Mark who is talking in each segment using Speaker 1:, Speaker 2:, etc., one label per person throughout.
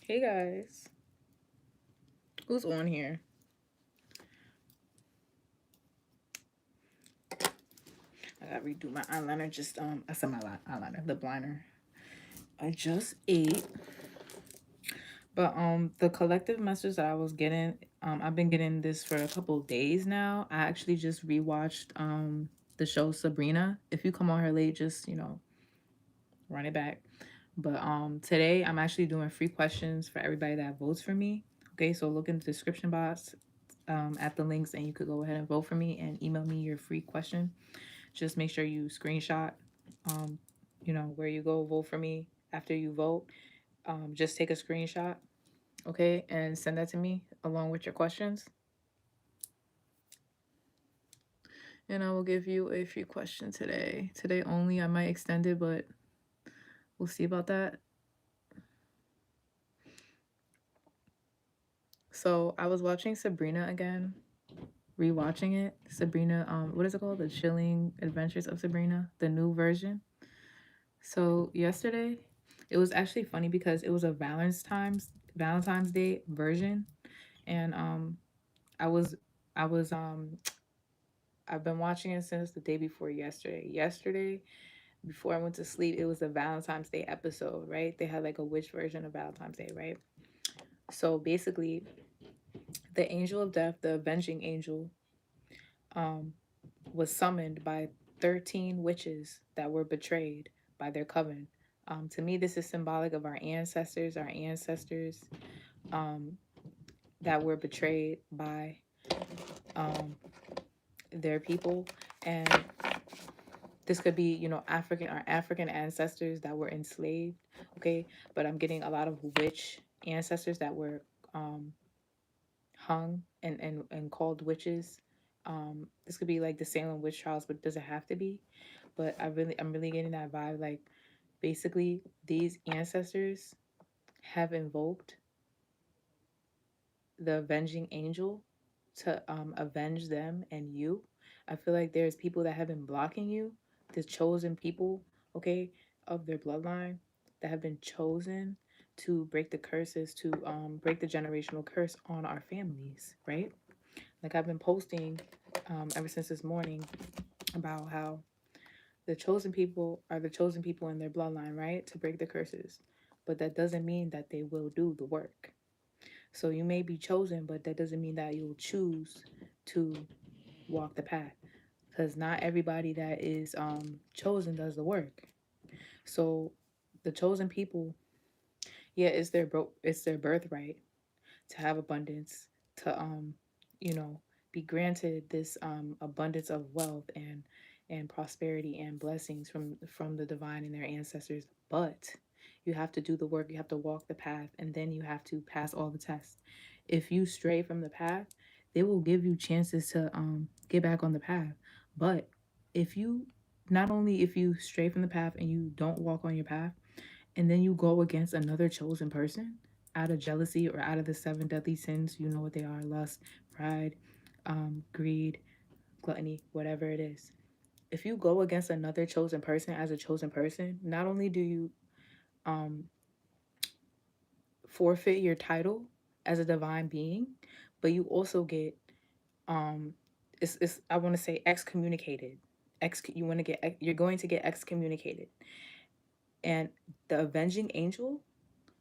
Speaker 1: Hey guys, who's on here? I gotta redo my eyeliner. I said my eyeliner, the liner. I just ate, but the collective message that I was getting, I've been getting this for a couple of days now. I actually just rewatched the show Sabrina. If you come on her late, just run it back. But today I'm actually doing free questions for everybody that votes for me. Okay, so look in the description box at the links, and you could go ahead and vote for me and email me your free question. Just make sure you screenshot, um, where you go vote for me after you vote. Just take a screenshot, okay, and send that to me along with your questions. And I will give you a free question today. Today only. I might extend it, but we'll see about that. So I was watching Sabrina again, rewatching it. Sabrina, what is it called? The Chilling Adventures of Sabrina, the new version. So yesterday, it was actually funny because it was a Valentine's Day version, and I was I was I've been watching it since the day before yesterday. Yesterday, before I went to sleep, it was a Valentine's Day episode, right? They had like a witch version of Valentine's Day, right? So basically, the angel of death, the avenging angel, um, was summoned by 13 witches that were betrayed by their coven. To me, this is symbolic of our ancestors um, that were betrayed by um, their people. And this could be, our African ancestors that were enslaved, okay? But I'm getting a lot of witch ancestors that were um, hung and called witches. This could be like the Salem witch trials, but it doesn't have to be. But I'm really getting that vibe. Like, basically, these ancestors have invoked the avenging angel to avenge them and you. I feel like there's people that have been blocking you, the chosen people, okay, of their bloodline that have been chosen to break the curses, to break the generational curse on our families, right? Like I've been posting ever since this morning about how the chosen people are the chosen people in their bloodline, right? To break the curses. But that doesn't mean that they will do the work. So you may be chosen, but that doesn't mean that you'll choose to walk the path. Because not everybody that is chosen does the work. So the chosen people, yeah, it's their birthright to have abundance, to you know, be granted this abundance of wealth and prosperity and blessings from the divine and their ancestors. But you have to do the work, you have to walk the path, and then you have to pass all the tests. If you stray from the path, they will give you chances to get back on the path. But if you not only if you stray from the path and you don't walk on your path, and then you go against another chosen person out of jealousy or out of the seven deadly sins, you know what they are: lust, pride, greed, gluttony, whatever it is. If you go against another chosen person as a chosen person, not only do you um, forfeit your title as a divine being, but you also get um, it's I want to say excommunicated. You're going to get excommunicated, and the avenging angel.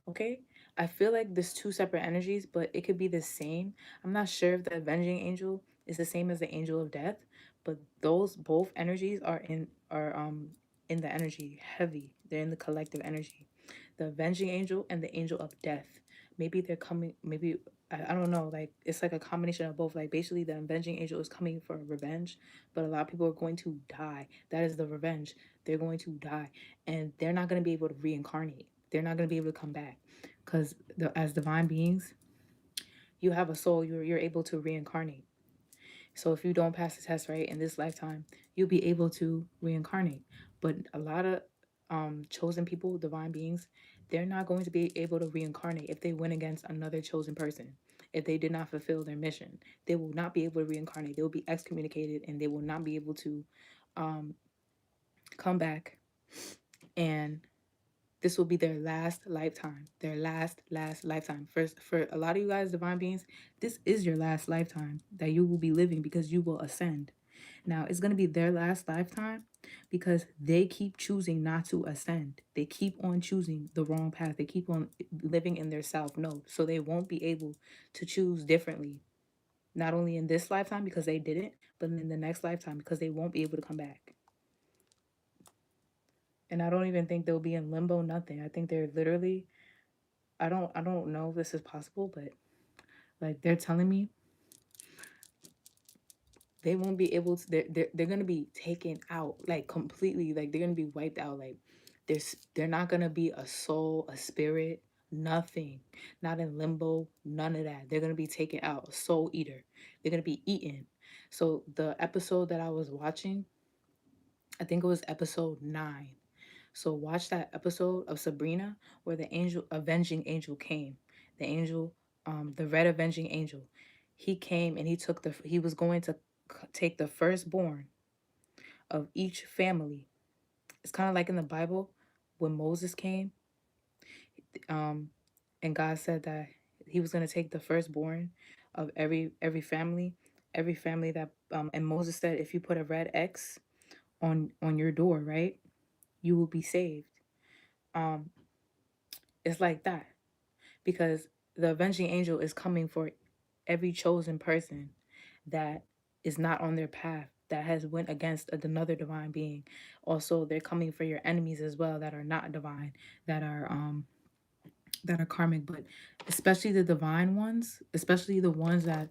Speaker 1: Okay. I feel like there's two separate energies, but it could be the same. I'm not sure if the avenging angel is the same as the angel of death, but those both energies are in the energy heavy. They're in the collective energy. The avenging angel and the angel of death. Maybe they're coming, maybe I don't know, like it's like a combination of both. Like basically the avenging angel is coming for revenge, but a lot of people are going to die. That is the revenge. They're going to die and they're not going to be able to reincarnate. They're not going to be able to come back because as divine beings, you have a soul. You're able to reincarnate. So if you don't pass the test right in this lifetime, you'll be able to reincarnate. But a lot of chosen people, divine beings, they're not going to be able to reincarnate if they went against another chosen person. If they did not fulfill their mission, they will not be able to reincarnate. They will be excommunicated, and they will not be able to um, come back and This will be their last lifetime. Their last lifetime. First, for a lot of you guys, divine beings, this is your last lifetime that you will be living because you will ascend. Now, it's going to be their last lifetime because they keep choosing not to ascend. They keep on choosing the wrong path. They keep on living in their self node. So they won't be able to choose differently. Not only in this lifetime because they didn't, but in the next lifetime because they won't be able to come back. And I don't even think they'll be in limbo, nothing. I think they're literally, I don't know if this is possible, but like they're telling me they won't be able to, they're gonna be taken out like completely, like they're gonna be wiped out. Like they're not gonna be a soul, a spirit, nothing. Not in limbo, none of that. They're gonna be taken out, a soul eater. They're gonna be eaten. So the episode that I was watching, I think it was episode 9. So watch that episode of Sabrina where the angel, avenging angel came. The angel, the red avenging angel. He came and he was going to take the firstborn of each family. It's kind of like in the Bible when Moses came, um, and God said that he was going to take the firstborn of every family that, and Moses said, if you put a red X on your door, right, you will be saved. Um, it's like that because the avenging angel is coming for every chosen person that is not on their path, that has went against another divine being. Also, they're coming for your enemies as well that are not divine, that are karmic, but especially the divine ones, especially the ones that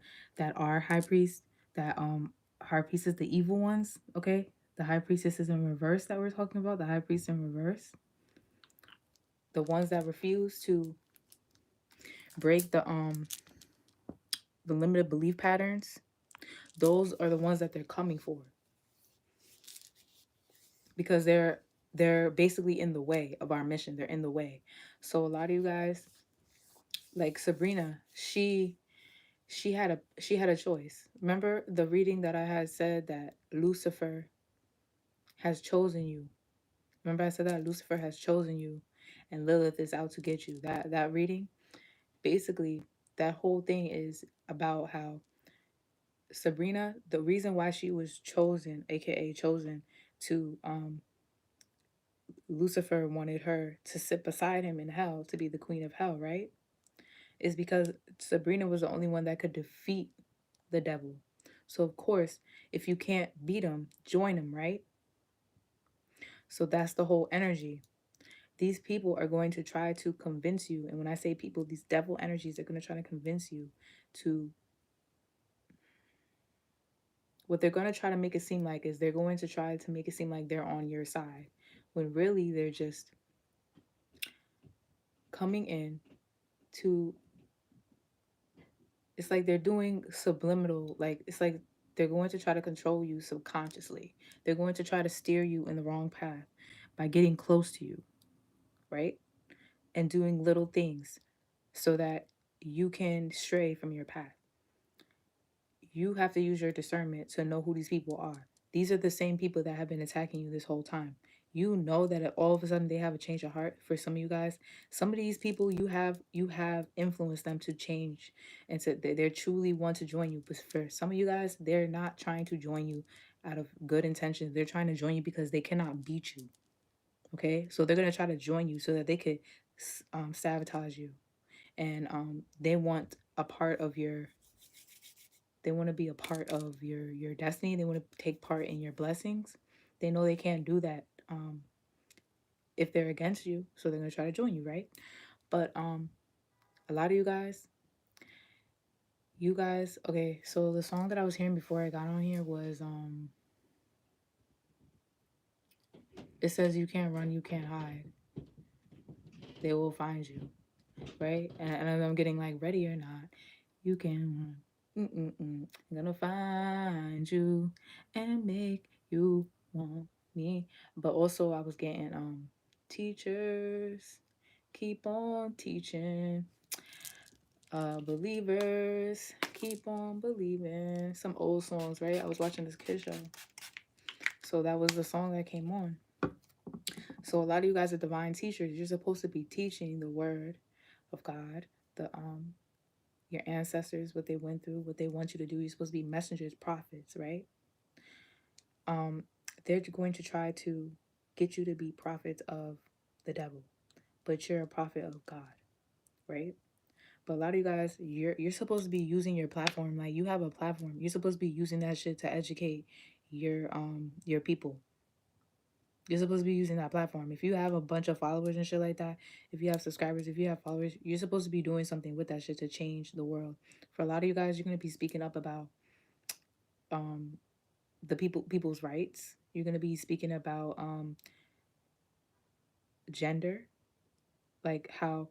Speaker 1: are high priests, that high priestess, the evil ones, okay? The high priestess is in reverse that we're talking about, the high priest in reverse. The ones that refuse to break the limited belief patterns, those are the ones that they're coming for because they're basically in the way of our mission. They're in the way. So a lot of you guys, like Sabrina, she had a choice. Remember the reading that I had said that Lucifer has chosen you. Remember I said that Lucifer has chosen you and Lilith is out to get you. That reading, basically that whole thing is about how Sabrina, the reason why she was chosen, aka chosen, to Lucifer wanted her to sit beside him in hell to be the queen of hell, right? Is because Sabrina was the only one that could defeat the devil. So of course, if you can't beat him, join him, right? So that's the whole energy. These people are going to try to convince you, and when I say people, these devil energies are going to try to convince you to, what they're going to try to make it seem like is they're going to try to make it seem like they're on your side when really they're just coming in to, it's like they're doing subliminal, like it's like they're going to try to control you subconsciously. They're going to try to steer you in the wrong path by getting close to you, right? And doing little things so that you can stray from your path. You have to use your discernment to know who these people are. These are the same people that have been attacking you this whole time. You know that all of a sudden they have a change of heart. For some of you guys, some of these people you have influenced them to change, and to they're truly want to join you. But for some of you guys, they're not trying to join you out of good intentions. They're trying to join you because they cannot beat you. Okay, so they're gonna try to join you so that they could sabotage you, and they want a part of your, they want to be a part of your destiny. They want to take part in your blessings. They know they can't do that if they're against you, so they're gonna try to join you, right? But a lot of you guys, okay. So the song that I was hearing before I got on here was it says you can't run, you can't hide. They will find you, right? And I'm getting like ready or not, you can run. I'm gonna find you and make you want me. But also I was getting teachers keep on teaching, believers keep on believing. Some old songs, right? I was watching this kid show, so that was the song that came on. So So a lot of you guys are divine teachers. You're supposed to be teaching the word of God, the your ancestors, what they went through, what they want you to do. You're supposed to be messengers, prophets, right? Um, they're going to try to get you to be prophets of the devil, but you're a prophet of God, right? But a lot of you guys, you're supposed to be using your platform. Like, you have a platform. You're supposed to be using that shit to educate your people. You're supposed to be using that platform. If you have a bunch of followers and shit like that, if you have subscribers, if you have followers, you're supposed to be doing something with that shit to change the world. For a lot of you guys, you're gonna be speaking up about um the people's rights. You're gonna be speaking about gender, like how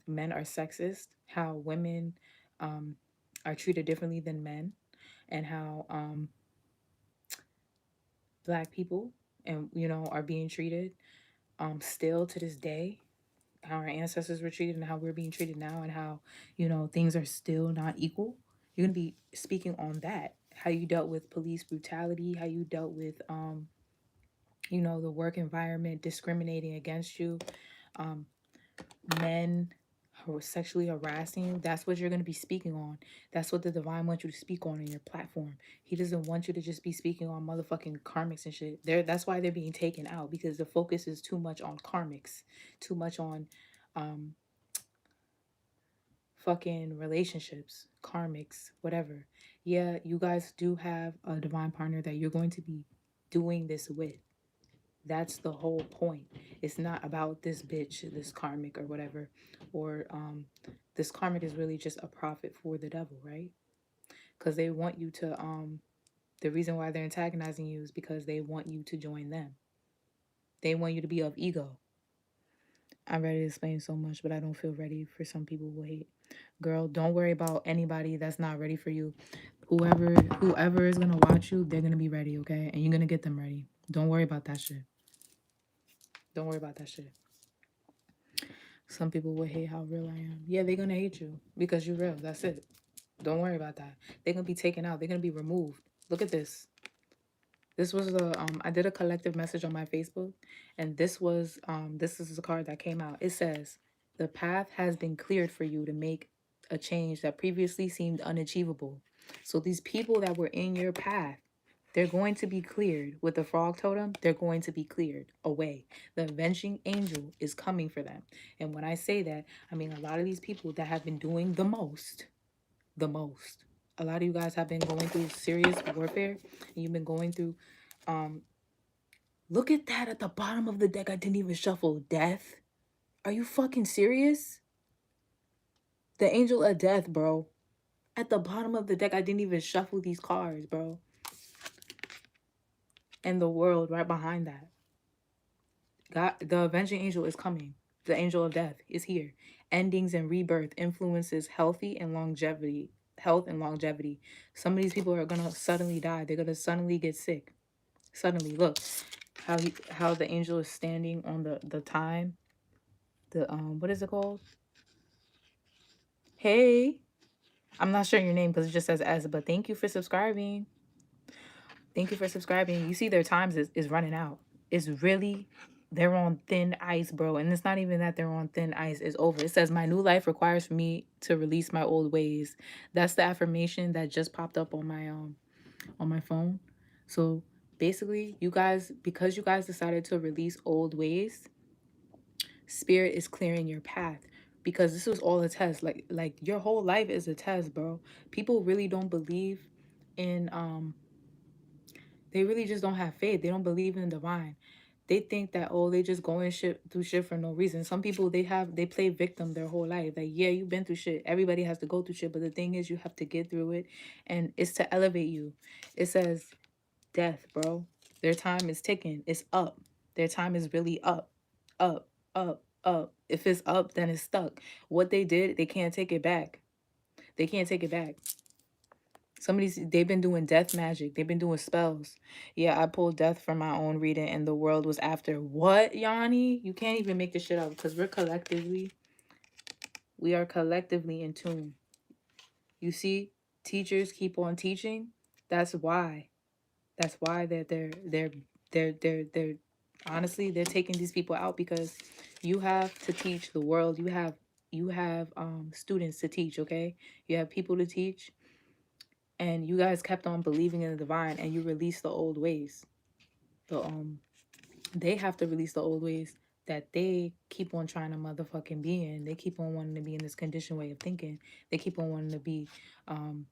Speaker 1: men are sexist, how women um are treated differently than men, and how black people and are being treated still to this day, how our ancestors were treated and how we're being treated now, and how things are still not equal. You're going to be speaking on that, how you dealt with police brutality, how you dealt with the work environment discriminating against you, um men who are sexually harassing you. That's what you're going to be speaking on. That's what the divine wants you to speak on in your platform. He doesn't want you to just be speaking on motherfucking karmics and shit. That's why they're being taken out, because the focus is too much on karmics, too much on um fucking relationships, karmics, whatever. Yeah, you guys do have a divine partner that you're going to be doing this with. That's the whole point. It's not about this bitch, this karmic or whatever. Or this karmic is really just a prophet for the devil, right? Because they want you to the reason why they're antagonizing you is because they want you to join them. They want you to be of ego. I'm ready to explain so much, but I don't feel ready for some people who hate. Girl, don't worry about anybody that's not ready for you. Whoever is gonna watch you, they're gonna be ready, okay? And you're gonna get them ready. Don't worry about that shit. Don't worry about that shit. Some people will hate how real I am. Yeah, they're gonna hate you because you're real. That's it. Don't worry about that. They're gonna be taken out. They're gonna be removed. Look at this. This was I did a collective message on my Facebook, and this is the card that came out. It says, "The path has been cleared for you to make a change that previously seemed unachievable." So these people that were in your path, they're going to be cleared with the frog totem. They're going to be cleared away. The avenging angel is coming for them. And when I say that, I mean a lot of these people that have been doing the most. A lot of you guys have been going through serious warfare, and you've been going through look at that at the bottom of the deck. I didn't even shuffle death. Are you fucking serious? The angel of death, bro. At the bottom of the deck, I didn't even shuffle these cards, bro. And the world right behind that. God, the avenging angel is coming. The angel of death is here. Endings and rebirth influences health and longevity. Some of these people are gonna suddenly die. They're gonna suddenly get sick. Suddenly, look how the angel is standing on the time. The what is it called? Hey, I'm not sure your name because it just says S, but thank you for subscribing. Thank you for subscribing. You see their times is running out. It's really, they're on thin ice, bro. And it's not even that they're on thin ice. It's over. It says, "My new life requires for me to release my old ways." That's the affirmation that just popped up on my phone. So basically, you guys, because you guys decided to release old ways, spirit is clearing your path, because this was all a test. Like your whole life is a test, bro. People really don't believe in they really just don't have faith. They don't believe in the divine. They think that, oh, they just going shit through shit for no reason. Some people, they play victim their whole life. Like, yeah, you've been through shit. Everybody has to go through shit, but the thing is, you have to get through it, and it's to elevate you. It says death, bro. Their time is ticking. It's up. Their time is really up, up, up, up. If it's up, then it's stuck. What they did, they can't take it back. They can't take it back. They've been doing death magic. They've been doing spells. Yeah, I pulled death from my own reading, and the world was after. What, Yanni? You can't even make this shit up, because we are collectively in tune. You see, teachers keep on teaching. That's why. That's why they're Honestly, they're taking these people out because you have to teach the world. You have students to teach, okay? You have people to teach, and you guys kept on believing in the divine, and you released the old ways. The They have to release the old ways that they keep on trying to motherfucking be in. They keep on wanting to be in this conditioned way of thinking. They keep on wanting to be um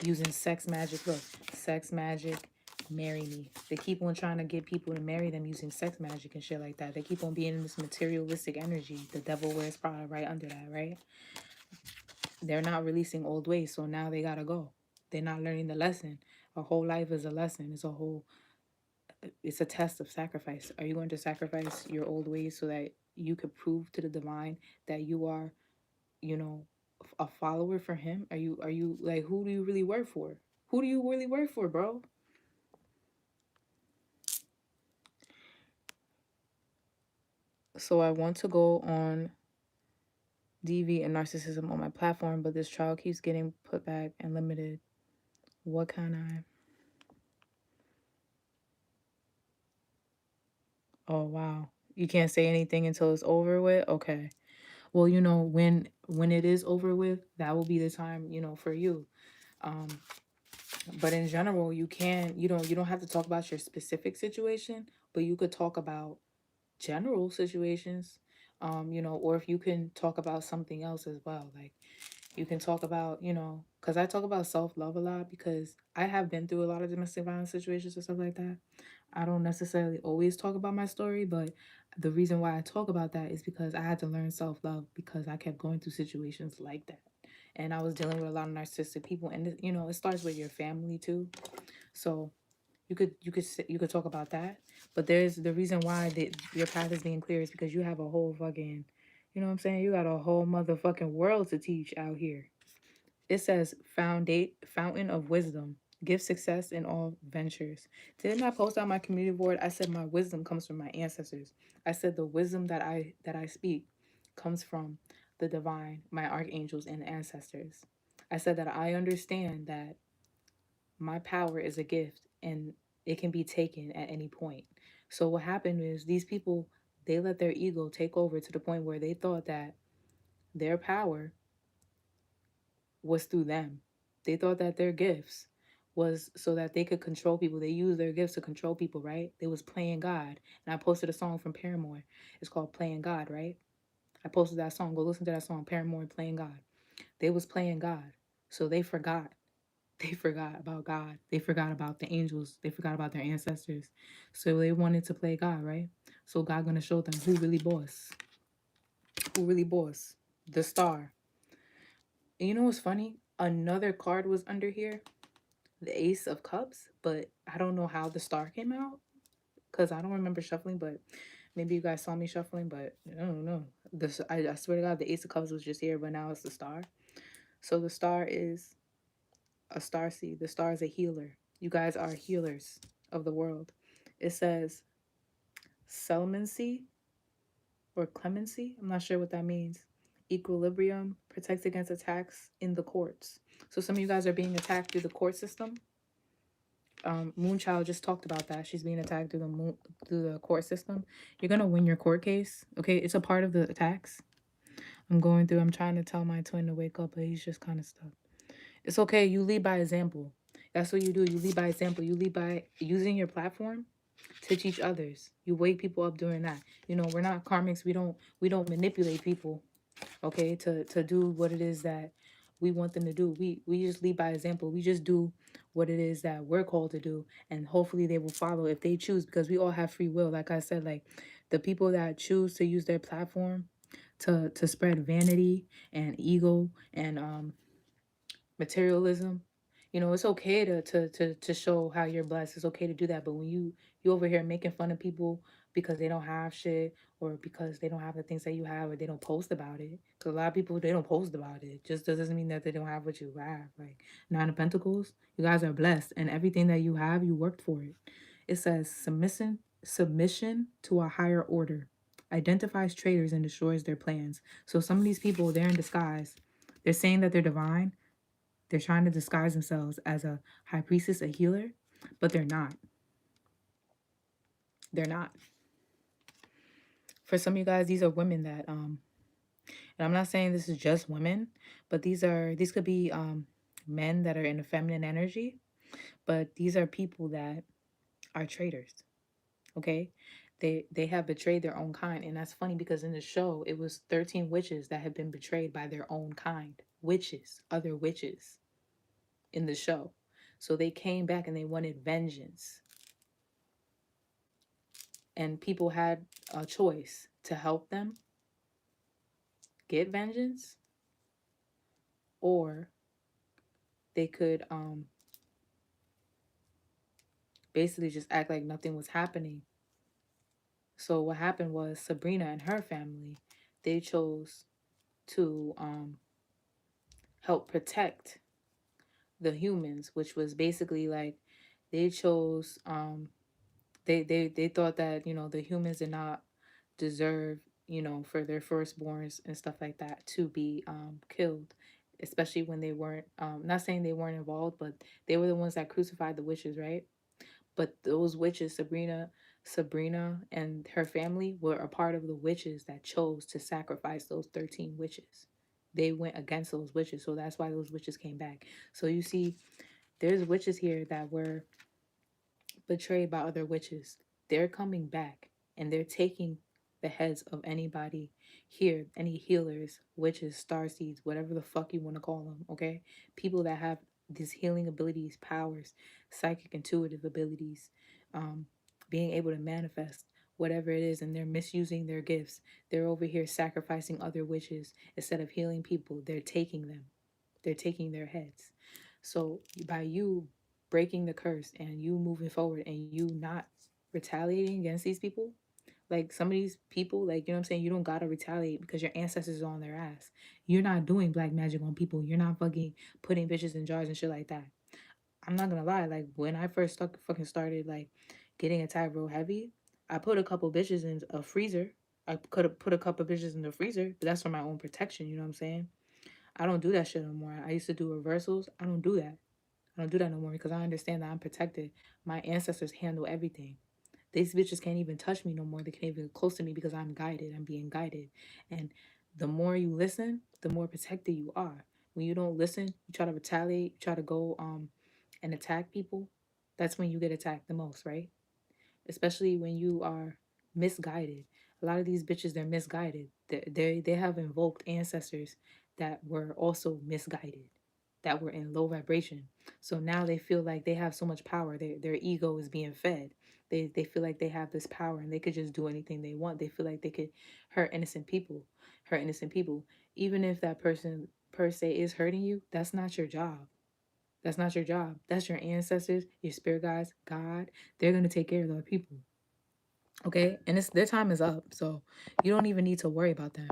Speaker 1: using sex magic. Look, sex magic, marry me. They keep on trying to get people to marry them using sex magic and shit like that. They keep on being in this materialistic energy. The devil wears Prada right under that, right? They're not releasing old ways, so now they gotta go. They're not learning the lesson. A whole life is a lesson. It's a test of sacrifice. Are you going to sacrifice your old ways so that you could prove to the divine that you are, you know, a follower for him? Are you like, who do you really work for? Who do you really work for, bro? So I want to go on DV and narcissism on my platform, but this trial keeps getting put back and limited. What can I? Oh wow. You can't say anything until it's over with? Okay. Well, when it is over with, that will be the time, for you. Um, but in general, you don't have to talk about your specific situation, but you could talk about general situations. Or if you can talk about something else as well. Like you can talk about, because I talk about self-love a lot because I have been through a lot of domestic violence situations and stuff like that. I don't necessarily always talk about my story, but the reason why I talk about that is because I had to learn self-love because I kept going through situations like that. And I was dealing with a lot of narcissistic people, and it starts with your family too. So you could talk about that, but there's the reason why your path is being clear is because you have a whole fucking, what I'm saying, you got a whole motherfucking world to teach out here. It says fountain of wisdom, give success in all ventures. Didn't I post on my community board? I said my wisdom comes from my ancestors. I said the wisdom that I speak comes from the divine, my archangels and ancestors. I said that I understand that my power is a gift and it can be taken at any point. So what happened is these people, they let their ego take over to the point where they thought that their power was through them. They thought that their gifts was so that they could control people. They used their gifts to control people, right? They was playing God. And I posted a song from Paramore. It's called Playing God, right? I posted that song. Go listen to that song, Paramore Playing God. They was playing God. So they forgot. They forgot about God. They forgot about the angels. They forgot about their ancestors. So they wanted to play God, right? So God gonna show them who really boss. Who really boss. The star. And you know what's funny? Another card was under here, the Ace of Cups, but I don't know how the star came out because I don't remember shuffling. But maybe you guys saw me shuffling, but I don't know. I swear to God, the Ace of Cups was just here, but now it's the star. So the star is a star seed. The star is a healer. You guys are healers of the world. It says clemency or clemency. I'm not sure what that means. Equilibrium protects against attacks in the courts. So some of you guys are being attacked through the court system. Moonchild just talked about that. She's being attacked through the court system. You're gonna win your court case. Okay, it's a part of the attacks. I'm trying to tell my twin to wake up, but he's just kind of stuck. It's okay. You lead by example. That's what you do. You lead by example. You lead by using your platform to teach others. You wake people up doing that. We're not karmics. We don't manipulate people, okay, to do what it is that we want them to do. We just lead by example. We just do what it is that we're called to do, and hopefully they will follow if they choose, because we all have free will. Like I said, like the people that choose to use their platform to spread vanity and ego and materialism. It's okay to show how you're blessed. It's okay to do that. But when you over here making fun of people because they don't have shit, or because they don't have the things that you have, or they don't post about it, because a lot of people, they don't post about it, just doesn't mean that they don't have what you have. Like Nine of Pentacles, you guys are blessed, and everything that you have, you worked for it. It says submission to a higher order identifies traitors and destroys their plans. So some of these people, they're in disguise. They're saying that they're divine. They're trying to disguise themselves as a high priestess, a healer, but they're not. They're not. For some of you guys, these are women that and I'm not saying this is just women, but these could be men that are in a feminine energy, but these are people that are traitors. Okay, they have betrayed their own kind, and that's funny because in the show it was 13 witches that had been betrayed by their own kind, witches, other witches in the show. So they came back and they wanted vengeance, and people had a choice to help them get vengeance, or they could basically just act like nothing was happening. So what happened was Sabrina and her family, they chose to help protect the humans, which was basically like they chose they thought that, the humans did not deserve, for their firstborns and stuff like that to be killed, especially when they weren't not saying they weren't involved, but they were the ones that crucified the witches, right? But those witches, Sabrina and her family were a part of the witches that chose to sacrifice those 13 witches. They went against those witches, so that's why those witches came back. So you see, there's witches here that were betrayed by other witches. They're coming back and they're taking the heads of anybody here, any healers, witches, star seeds, whatever the fuck you want to call them, okay? People that have these healing abilities, powers, psychic, intuitive abilities, um, being able to manifest whatever it is, and they're misusing their gifts. They're over here sacrificing other witches instead of healing people. They're taking them. They're taking their heads. So by you breaking the curse and you moving forward and you not retaliating against these people, like some of these people, like, what I'm saying, you don't gotta retaliate because your ancestors are on their ass. You're not doing black magic on people. You're not fucking putting bitches in jars and shit like that. I'm not gonna lie, like when I first fucking started like getting attacked real heavy, I put a couple bitches in a freezer. I could have put a couple bitches in the freezer, but that's for my own protection, you know what I'm saying? I don't do that shit no more. I used to do reversals. I don't do that. I don't do that no more because I understand that I'm protected. My ancestors handle everything. These bitches can't even touch me no more. They can't even get close to me because I'm guided. I'm being guided. And the more you listen, the more protected you are. When you don't listen, you try to retaliate, you try to go and attack people, that's when you get attacked the most, right? Especially when you are misguided. A lot of these bitches, they're misguided. They have invoked ancestors that were also misguided, that were in low vibration. So now they feel like they have so much power. Their ego is being fed. They feel like they have this power and they could just do anything they want. They feel like they could hurt innocent people, hurt innocent people. Even if that person per se is hurting you, that's not your job. That's not your job. That's your ancestors, your spirit guides, God. They're gonna take care of those people. Okay? And it's their time is up. So you don't even need to worry about them.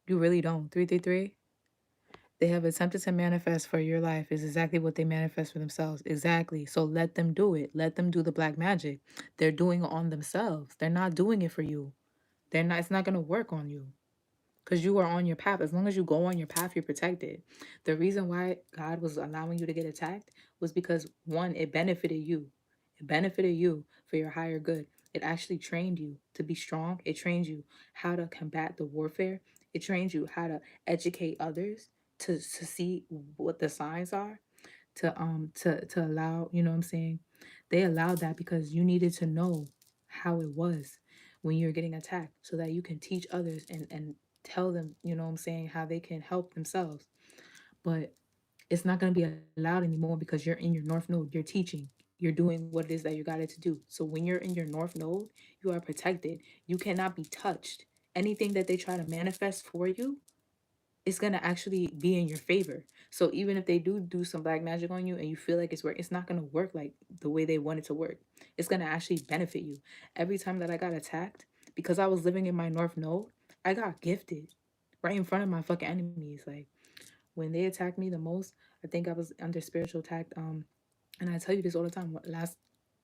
Speaker 1: You really don't. 333. They have attempted to manifest for your life is exactly what they manifest for themselves. Exactly. So let them do it. Let them do the black magic. They're doing it on themselves. They're not doing it for you. They're not it's not gonna work on you. Because you are on your path. As long as you go on your path, you're protected. The reason why God was allowing you to get attacked was because one, it benefited you. It benefited you for your higher good. It actually trained you to be strong. It trained you how to combat the warfare. It trained you how to educate others to see what the signs are, to allow, you know what I'm saying? They allowed that because you needed to know how it was when you're getting attacked so that you can teach others and tell them, you know what I'm saying, how they can help themselves. But it's not going to be allowed anymore because you're in your north node, you're teaching, you're doing what it is that you're guided to do. So when you're in your north node, you are protected. You cannot be touched. Anything that they try to manifest for you, it's gonna actually be in your favor. So even if they do some black magic on you and you feel like it's work, it's not gonna work like the way they want it to work. It's gonna actually benefit you. Every time that I got attacked, because I was living in my north node, I got gifted right in front of my fucking enemies. Like when they attacked me the most, I think I was under spiritual attack. And I tell you this all the time.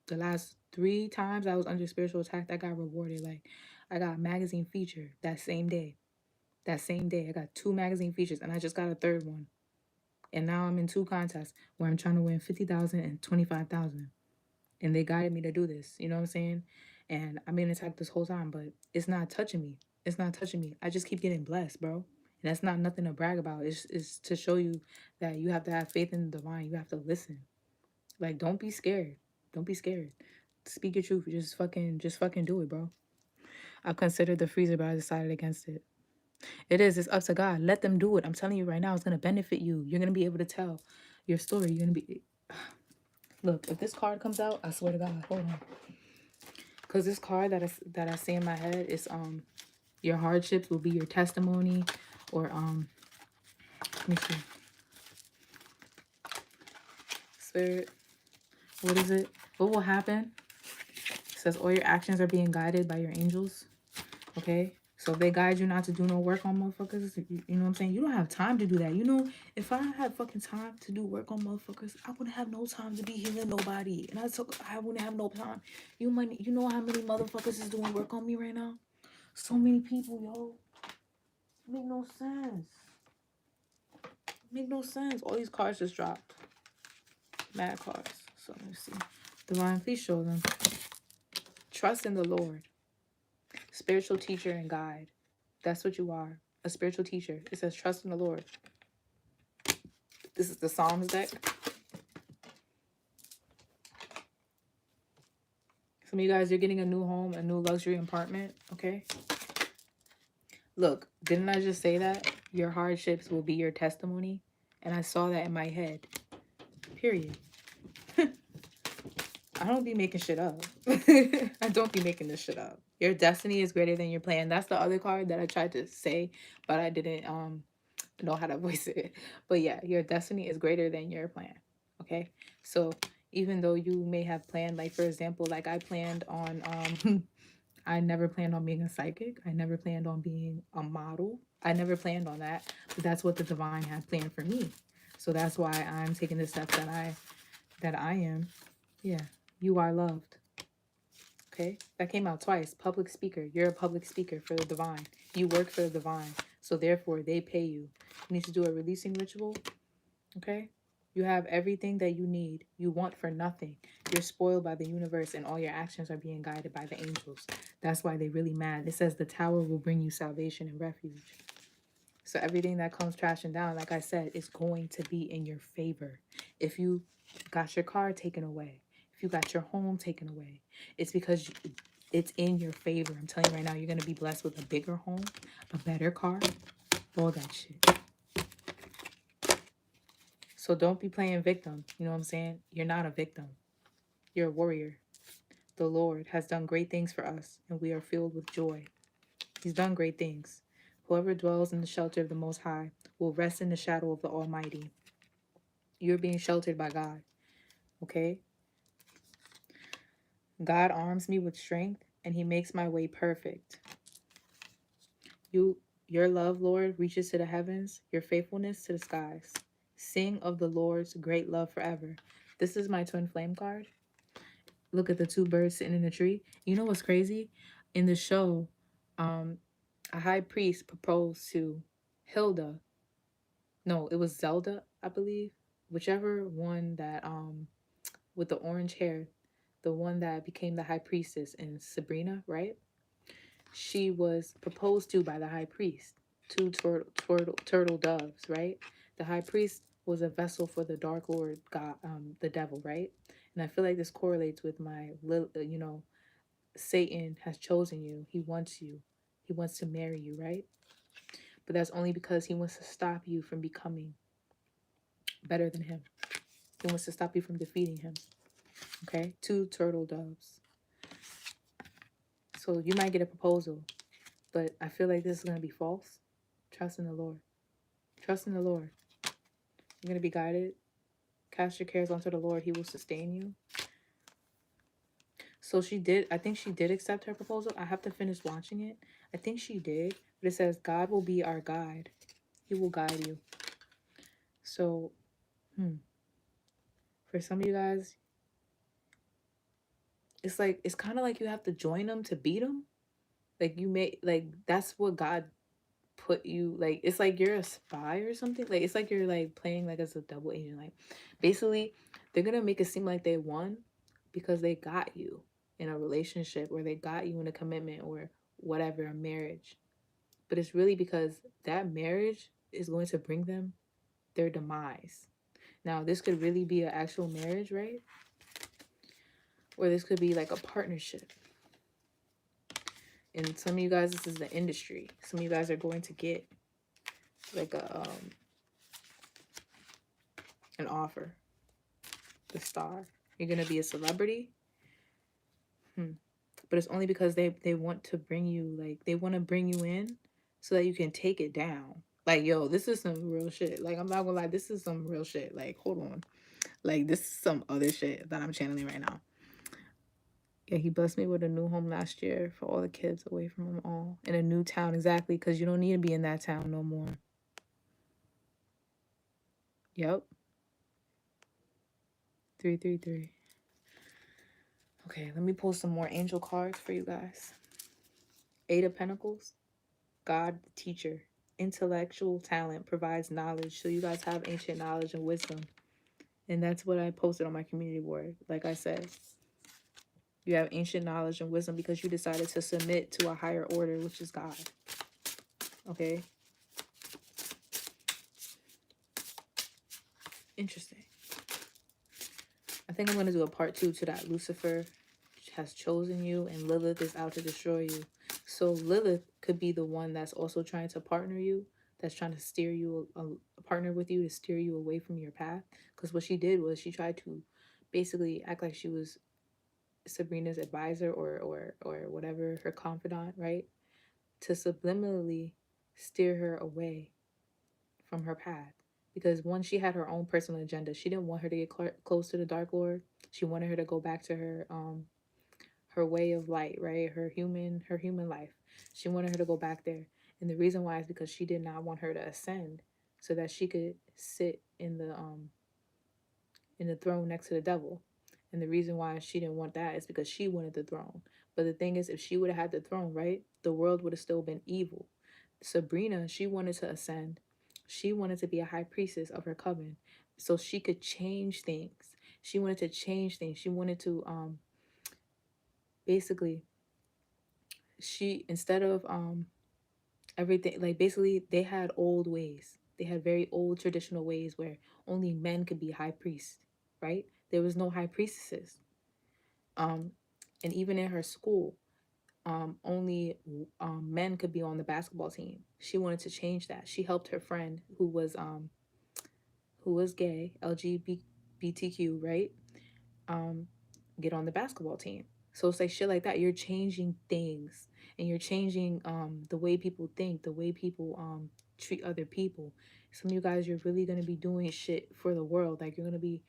Speaker 1: The last 3 times I was under spiritual attack, I got rewarded. Like I got magazine feature that same day. That same day, I got 2 magazine features, and I just got a third one. And now I'm in 2 contests where I'm trying to win 50,000 and 25,000. And they guided me to do this. You know what I'm saying? And I've been attacked this whole time, but it's not touching me. It's not touching me. I just keep getting blessed, bro. And that's not nothing to brag about. It's to show you that you have to have faith in the divine. You have to listen. Like, don't be scared. Don't be scared. Speak your truth. Just fucking do it, bro. I considered the freezer, but I decided against it. It is. It's up to God. Let them do it. I'm telling you right now, it's gonna benefit you. You're gonna be able to tell your story. You're gonna be. Look, if this card comes out, I swear to God, hold on. Cause this card that I see in my head is your hardships will be your testimony, or let me see. Spirit, what is it? What will happen? It says all your actions are being guided by your angels. Okay. So if they guide you not to do no work on motherfuckers, you know what I'm saying? You don't have time to do that. You know, if I had fucking time to do work on motherfuckers, I wouldn't have no time to be healing nobody. And I wouldn't have no time. You know how many motherfuckers is doing work on me right now? So many people, yo. Make no sense. Make no sense. All these cards just dropped. Mad cards. So let me see. Divine, please show them. Trust in the Lord. Spiritual teacher and guide. That's what you are. A spiritual teacher. It says trust in the Lord. This is the Psalms deck. Some of you guys, you're getting a new home, a new luxury apartment, okay? Look, didn't I just say that? Your hardships will be your testimony. And I saw that in my head. Period. I don't be making shit up. I don't be making this shit up. Your destiny is greater than your plan. That's the other card that I tried to say, but I didn't know how to voice it. But yeah, your destiny is greater than your plan. Okay? So even though you may have planned, like for example, like I planned on I never planned on being a psychic. I never planned on being a model. I never planned on that. But that's what the divine had planned for me. So that's why I'm taking the steps that I am. Yeah. You are loved. Okay? That came out twice. Public speaker. You're a public speaker for the divine. You work for the divine. So therefore, they pay you. You need to do a releasing ritual. Okay? You have everything that you need. You want for nothing. You're spoiled by the universe and all your actions are being guided by the angels. That's why they're really mad. It says the tower will bring you salvation and refuge. So everything that comes trashing down, like I said, is going to be in your favor. If you got your car taken away, if you got your home taken away, it's because it's in your favor. I'm telling you right now, you're going to be blessed with a bigger home, a better car, all that shit. So don't be playing victim. You know what I'm saying? You're not a victim. You're a warrior. The Lord has done great things for us, and we are filled with joy. He's done great things. Whoever dwells in the shelter of the Most High will rest in the shadow of the Almighty. You're being sheltered by God. Okay? God arms me with strength, and He makes my way perfect. Your love, Lord, reaches to the heavens, your faithfulness to the skies. Sing of the Lord's great love forever. This is my twin flame card. Look at the two birds sitting in the tree. You know what's crazy? In the show, a high priest proposed to Hilda. No, it was Zelda, I believe. Whichever one that with the orange hair, the one that became the high priestess in Sabrina, right? She was proposed to by the high priest. Two turtle doves, right? The high priest was a vessel for the Dark Lord God, the devil, right? And I feel like this correlates with my, Satan has chosen you. He wants you. He wants to marry you, right? But that's only because he wants to stop you from becoming better than him. He wants to stop you from defeating him. Okay? Two turtle doves. So you might get a proposal, but I feel like this is going to be false. Trust in the Lord. Trust in the Lord. You're going to be guided. Cast your cares onto the Lord. He will sustain you. So I think she did accept her proposal. I have to finish watching it. I think she did. But it says, God will be our guide. He will guide you. So, for some of you guys, it's kind of like you have to join them to beat them. That's what God put you, like, it's like you're a spy or something. Like, it's like you're like playing like as a double agent. Like, basically, they're gonna make it seem like they won because they got you. in a relationship, or they got you in a commitment, or whatever, a marriage. But it's really because that marriage is going to bring them their demise. Now, this could really be an actual marriage, right? Or this could be like a partnership. And some of you guys, this is the industry. Some of you guys are going to get like an offer. The Star. You're gonna be a celebrity. But it's only because they want to bring you, like, they want to bring you in so that you can take it down. Like, yo, this is some real shit. Like, I'm not gonna lie, this is some real shit. Like, hold on. Like, this is some other shit that I'm channeling right now. Yeah, he blessed me with a new home last year for all the kids away from them all. In a new town, exactly, because you don't need to be in that town no more. Yep. 333. Okay, let me pull some more angel cards for you guys. 8 of Pentacles. God, the teacher. Intellectual talent provides knowledge. So you guys have ancient knowledge and wisdom. And that's what I posted on my community board. Like I said, you have ancient knowledge and wisdom because you decided to submit to a higher order, which is God. Okay? Interesting. I think I'm going to do a part 2 to that. Lucifer has chosen you and Lilith is out to destroy you. So Lilith could be the one that's also trying to partner you, that's trying to steer you, a partner with you to steer you away from your path. Because what she did was she tried to basically act like she was Sabrina's advisor or whatever, her confidant, right? To subliminally steer her away from her path. Because one, she had her own personal agenda. She didn't want her to get close to the Dark Lord. She wanted her to go back to her way of light, right? Her human life. She wanted her to go back there. And the reason why is because she did not want her to ascend so that she could sit in the throne next to the devil. And the reason why she didn't want that is because she wanted the throne. But the thing is, if she would have had the throne, right, the world would have still been evil. Sabrina, she wanted to ascend. She wanted to be a high priestess of her coven so she could change things. She wanted to change things. She wanted to basically, she, instead of everything, like, basically they had old ways. They had very old traditional ways where only men could be high priests, right? There was no high priestesses. And even in her school, only men could be on the basketball team. She wanted to change that. She helped her friend who was gay, LGBTQ, right? Get on the basketball team. So it's like shit like that. You're changing things, and you're changing the way people think, the way people treat other people. Some of you guys, you're really gonna be doing shit for the world. Like, you're gonna be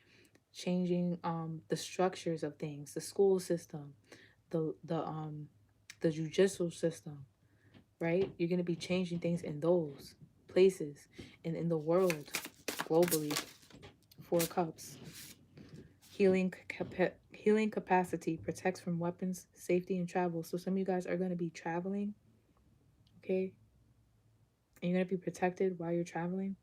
Speaker 1: changing the structures of things, the school system, the judicial system, right? You're going to be changing things in those places and in the world globally. 4 cups. Healing capacity protects from weapons, safety, and travel. So some of you guys are going to be traveling, okay? And you're going to be protected while you're traveling.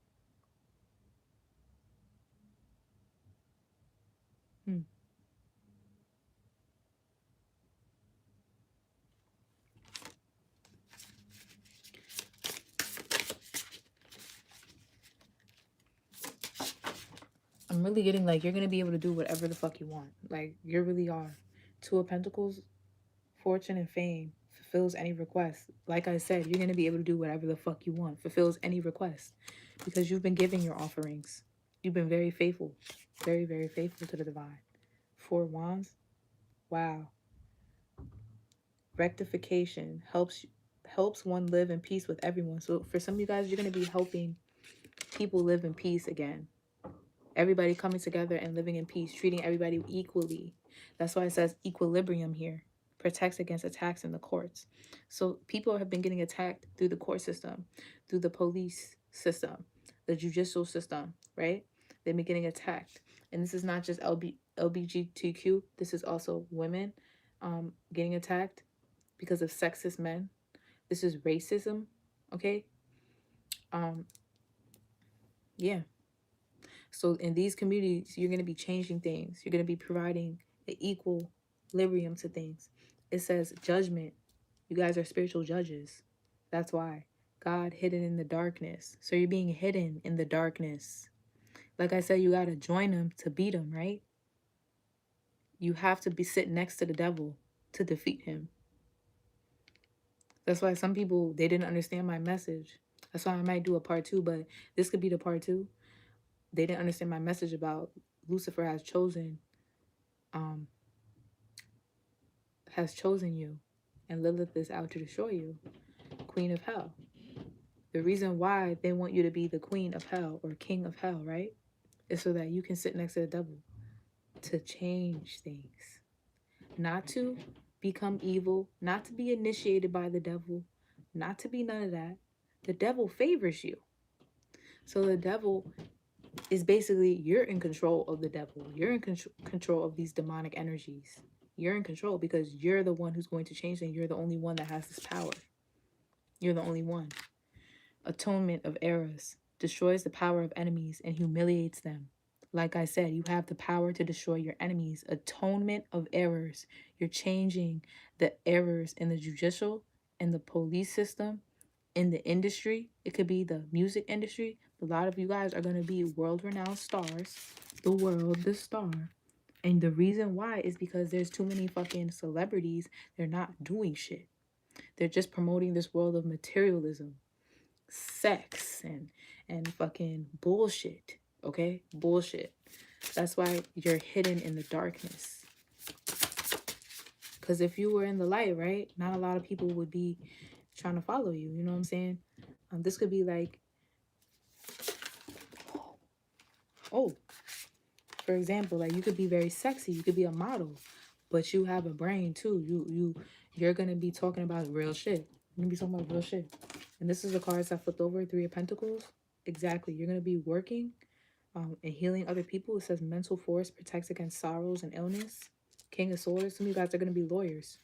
Speaker 1: I'm really getting like you're going to be able to do whatever the fuck you want. Like, you really are. 2 of Pentacles, fortune and fame, fulfills any request. Like I said, you're going to be able to do whatever the fuck you want. Fulfills any request. Because you've been giving your offerings. You've been very faithful. Very, very faithful to the divine. 4 wands. Wow. Rectification helps one live in peace with everyone. So for some of you guys, you're going to be helping people live in peace again. Everybody coming together and living in peace, treating everybody equally. That's why it says equilibrium here. Protects against attacks in the courts. So people have been getting attacked through the court system, through the police system, the judicial system, right? They've been getting attacked. And this is not just LGBTQ. This is also women getting attacked because of sexist men. This is racism, okay? Yeah. So in these communities, you're going to be changing things. You're going to be providing the equal Librium to things. It says judgment. You guys are spiritual judges. That's why. God hidden in the darkness. So you're being hidden in the darkness. Like I said, you got to join him to beat him, right? You have to be sitting next to the devil to defeat him. That's why some people, they didn't understand my message. That's why I might do a part 2, but this could be the part 2. They didn't understand my message about Lucifer um has chosen you, and Lilith is out to destroy you, queen of hell. The reason why they want you to be the queen of hell or king of hell, right, is so that you can sit next to the devil to change things, not to become evil, not to be initiated by the devil, not to be none of that. The devil favors you. So the devil is basically, you're in control of the devil. You're in control of these demonic energies. You're in control because you're the one who's going to change things. You're the only one that has this power. You're the only one. Atonement of errors destroys the power of enemies and humiliates them. Like I said, you have the power to destroy your enemies. Atonement of errors. You're changing the errors in the judicial, in the police system, in the industry. It could be the music industry. A lot of you guys are going to be world-renowned stars. The world, the star. And the reason why is because there's too many fucking celebrities. They're not doing shit. They're just promoting this world of materialism, sex, and fucking bullshit. Okay? Bullshit. That's why you're hidden in the darkness. Because if you were in the light, right, not a lot of people would be trying to follow you. You know what I'm saying? This could be like, oh, for example, like you could be very sexy. You could be a model, but you have a brain too. You're gonna be talking about real shit. You're gonna be talking about real shit. And this is the cards I flipped over, 3 of Pentacles. Exactly. You're gonna be working and healing other people. It says mental force protects against sorrows and illness. King of Swords. Some of you guys are gonna be lawyers.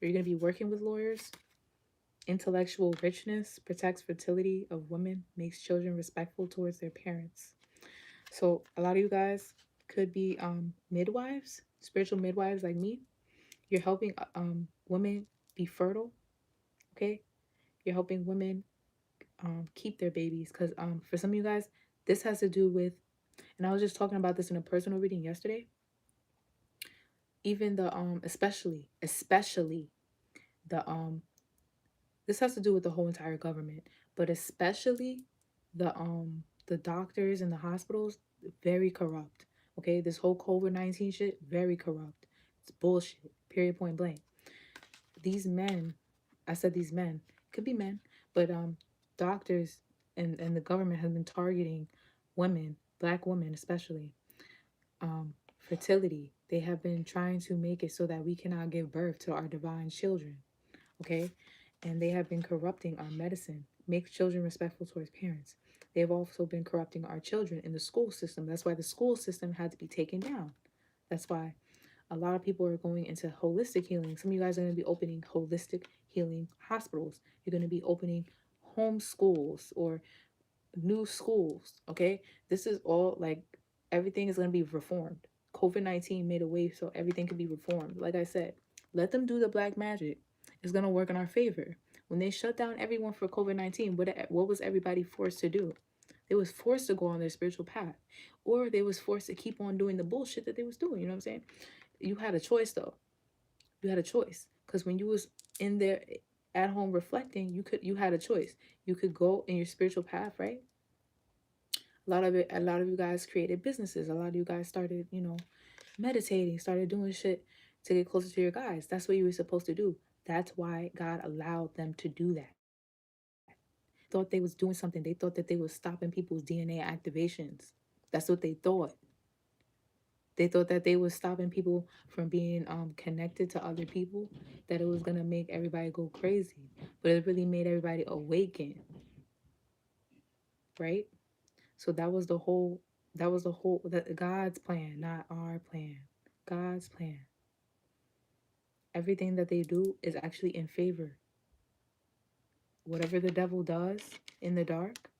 Speaker 1: Or you're gonna be working with lawyers. Intellectual richness protects fertility of women, makes children respectful towards their parents. So a lot of you guys could be midwives, spiritual midwives like me. You're helping women be fertile, okay? You're helping women keep their babies, because for some of you guys, this has to do with, and I was just talking about this in a personal reading yesterday. Even the especially the this has to do with the whole entire government, but especially the doctors and the hospitals, very corrupt. Okay, this whole COVID-19 shit, very corrupt. It's bullshit. Period. Point blank. These men, I said these men, could be men, but doctors and the government has been targeting women, black women especially, fertility. They have been trying to make it so that we cannot give birth to our divine children. Okay, and they have been corrupting our medicine, make children respectful towards parents. They've also been corrupting our children in the school system. That's why the school system had to be taken down. That's why a lot of people are going into holistic healing. Some of you guys are going to be opening holistic healing hospitals. You're going to be opening home schools or new schools. Okay, this is all like, everything is going to be reformed. COVID-19 made a way so everything could be reformed. Like I said, let them do the black magic. It's going to work in our favor. When they shut down everyone for COVID-19, what was everybody forced to do? They was forced to go on their spiritual path, or they was forced to keep on doing the bullshit that they was doing. You know what I'm saying? You had a choice though. You had a choice, because when you was in there at home reflecting, you had a choice. You could go in your spiritual path, right? A lot of you guys created businesses. A lot of you guys started, meditating, started doing shit to get closer to your guys. That's what you were supposed to do. That's why God allowed them to do that. Thought they was doing something. They thought that they was stopping people's DNA activations. That's what they thought. They thought that they was stopping people from being connected to other people, that it was gonna make everybody go crazy. But it really made everybody awaken, right? So that God's plan, not our plan. God's plan. Everything that they do is actually in favor. Whatever the devil does in the dark,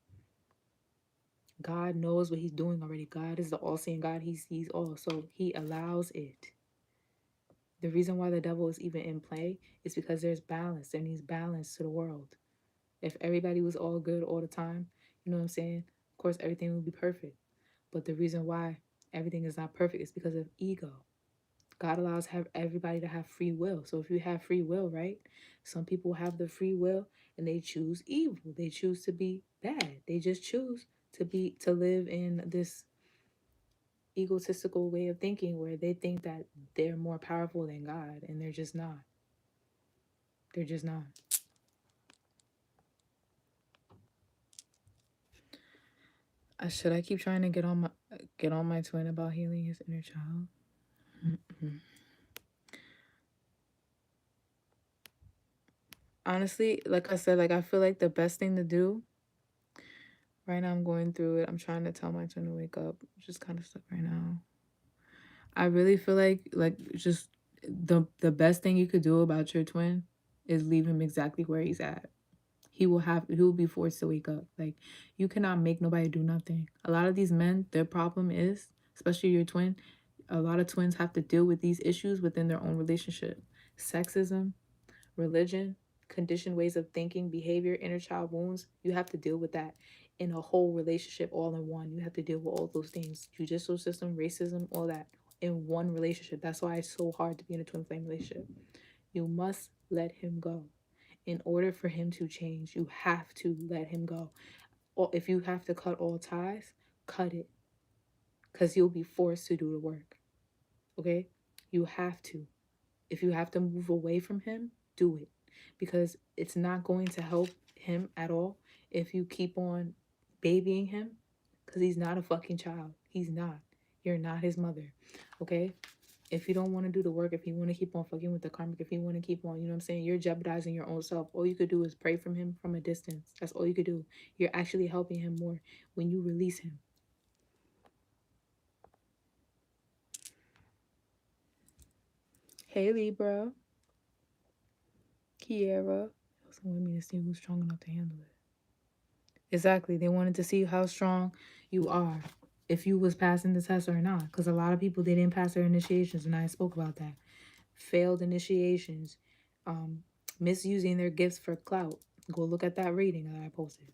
Speaker 1: God knows what he's doing already. God is the all-seeing God. He sees all. So he allows it. The reason why the devil is even in play is because there's balance. There needs balance to the world. If everybody was all good all the time, you know what I'm saying? Of course, everything would be perfect. But the reason why everything is not perfect is because of ego. God allows have everybody to have free will. So if you have free will, right? Some people have the free will and they choose evil. They choose to be bad. They just choose to live in this egotistical way of thinking where they think that they're more powerful than God, and they're just not. They're just not. Should I keep trying to get on my twin about healing his inner child? Honestly, like I said, like I feel like the best thing to do right now, I'm going through it. I'm trying to tell my twin to wake up. Just kind of stuck right now. I really feel like just the best thing you could do about your twin is leave him exactly where he's at. He will be forced to wake up. Like, you cannot make nobody do nothing. A lot of these men, their problem is, especially your twin, a lot of twins have to deal with these issues within their own relationship. Sexism, religion, conditioned ways of thinking, behavior, inner child wounds. You have to deal with that in a whole relationship all in one. You have to deal with all those things. Judicial system, racism, all that in one relationship. That's why it's so hard to be in a twin flame relationship. You must let him go. In order for him to change, you have to let him go. Or if you have to cut all ties, cut it. Because you'll be forced to do the work. Okay? You have to. If you have to move away from him, do it. Because it's not going to help him at all if you keep on babying him. Because he's not a fucking child. He's not. You're not his mother. Okay? If you don't want to do the work, if you want to keep on fucking with the karmic, if you want to keep on, you know what I'm saying, you're jeopardizing your own self. All you could do is pray from him from a distance. That's all you could do. You're actually helping him more when you release him. Hey, Libra. Kiera. Also wanted me to see who's strong enough to handle it. Exactly. They wanted to see how strong you are, if you was passing the test or not. Because a lot of people, they didn't pass their initiations, and I spoke about that. Failed initiations, misusing their gifts for clout. Go look at that reading that I posted